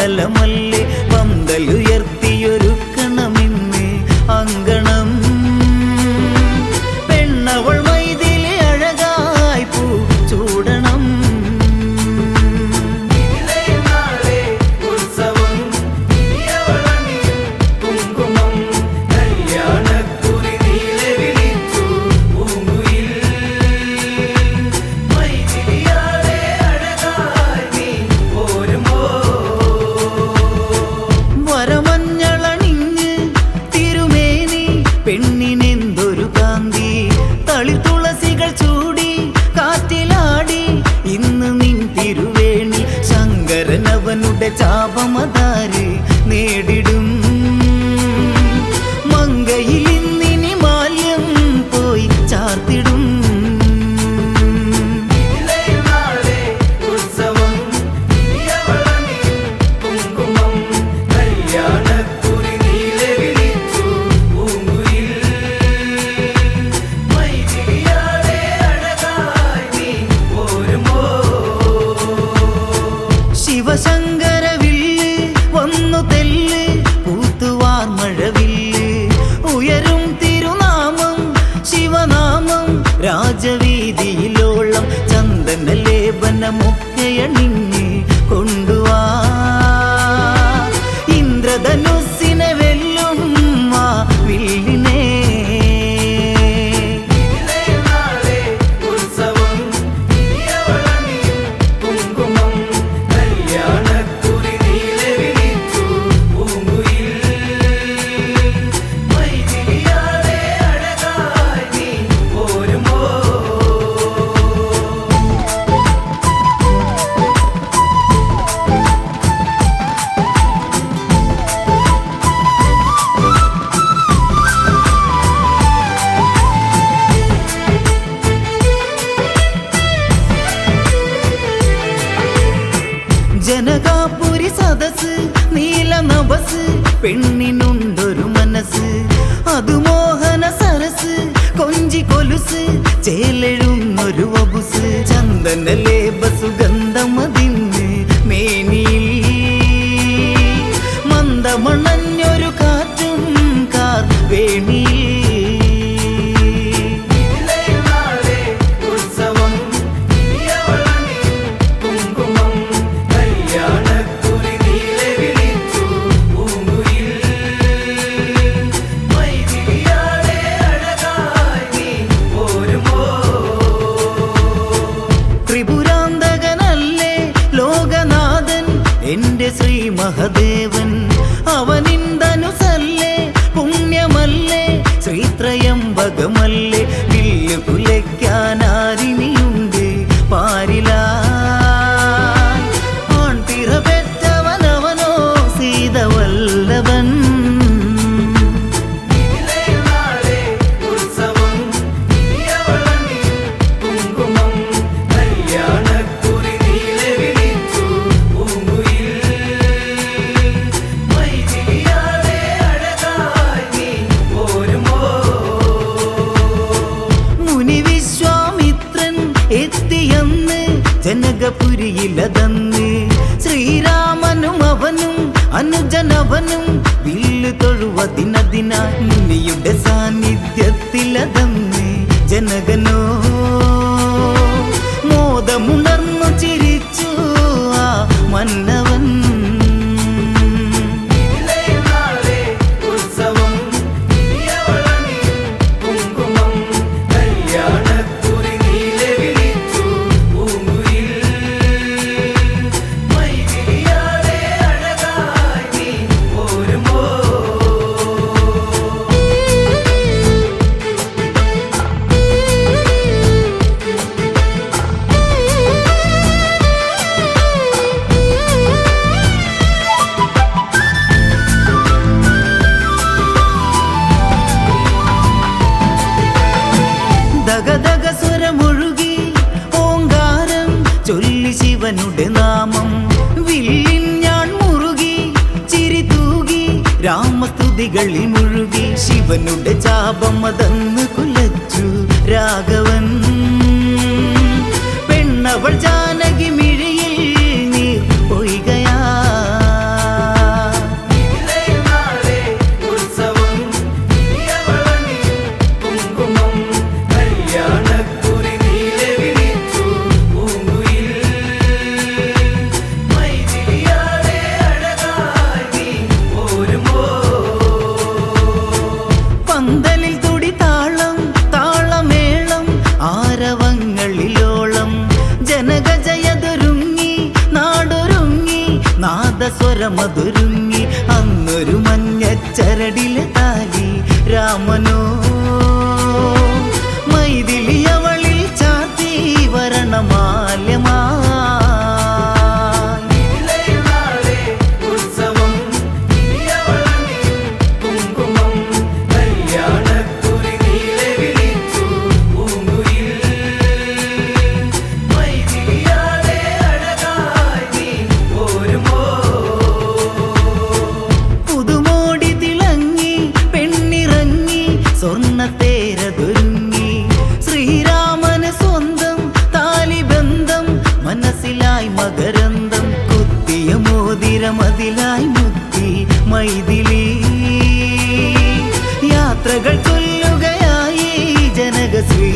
മണ്ഡലമല്ലേ പന്തലുയർത്തിയൊരുക്കണമെന്ന് അങ്കണം. പെണ്ണവൾ മൈതിലി അഴകായി പൂ ചൂടണം. പെണ്ണിനെന്തൊരു കാന്തി തളി തുളസികൾ ചൂടി കാറ്റിലാടി ഇന്ന് നിൻ തിരുവേണി. ശങ്കരനവനുടെ ചാപമതാര് നേടിടും. മങ്കയിൽ ഇന്നിനി മാല്യം പോയി ചാർത്തിടും. ശിവശങ്കരവില്ല് വന്നു തെല്ല് പൂത്തുവാർ മഴവില്ല്. ഉയരും തിരുനാമം ശിവനാമം രാജവീതിയിലോളം ചന്ദന ലേപനമൊക്കെയണിഞ്ഞ് കൊണ്ടുവാ. ഇന്ദ്രധനുസ്സിനെ വെല്ലും ആ വില്ലിനെ. ജനകാപുരി സദസ് നീല നഭസ് പെണ്ണിനുണ്ടൊരു മനസ്സ്. അത് മോഹന സരസ് കൊഞ്ചി കൊലുസ് ചേലെഴുന്നൊരു വബുസ്. ചന്ദന ലേപ സുഗന്ധമതിന്ന് മേനിയിൽ മന്ദമണഞ്ഞൊരു കാറ്റും കാർ വേണിയിൽ. ത്രിപുരാന്തകനല്ലേ ലോകനാഥൻ എന്റെ ശ്രീ മഹദേവൻ. അവനിന്ദനുസല്ലേ പുണ്യമല്ലേ ശ്രീത്രയംബകമല്ലേ. വില്ല് കുലയ്ക്കാനാരിനിയുണ്ട് പാരിലാ. ആൺതിറ പെറ്റവനവനോ സീതവല്ലഭൻ. ജനകപുരിയിലതന്ന് ശ്രീരാമനും അവനും അനുജനവനും വില്ല് തൊഴുവതിനതിനായി മുനിയുടെ സാന്നിധ്യത്തിലതന്ന് ജനകനോ മോദമുണർന്നു ചിരിച്ചു ആ മന്നവൻ. ദഗദഗസ്വരമൊഴുകി ഓങ്കാരം ചൊല്ലി ശിവനുടെ നാമം. വില്ലിൻ ഞാൻ മുറുകി ചിരി തൂകി രാമസ്തുതികളിൽ മുഴുകി. ശിവനുടെ ചാപമതന്ന് കുലച്ചു രാഘവൻ. പെണ്ണവൾ ജാനകി മിഴിയിൽ നീർ ഒഴുകയാ. വരമതൊരുങ്ങി അന്നൊരു മഞ്ഞച്ചരടിലെ താലി രാമനോ മൈഥിലി അവളിൽ ചാർത്തി വരണമാല്യമാ സ്വർണ്ണത്തേരതൊരുങ്ങി ശ്രീരാമന് സ്വന്തം താലിബന്ധം മനസ്സിലായി മകരന്തം കുത്തിയ മോതിരമതിലായി മുത്തി മൈഥിലി യാത്രകൾ ചൊല്ലുകയായി ജനക ശ്രീ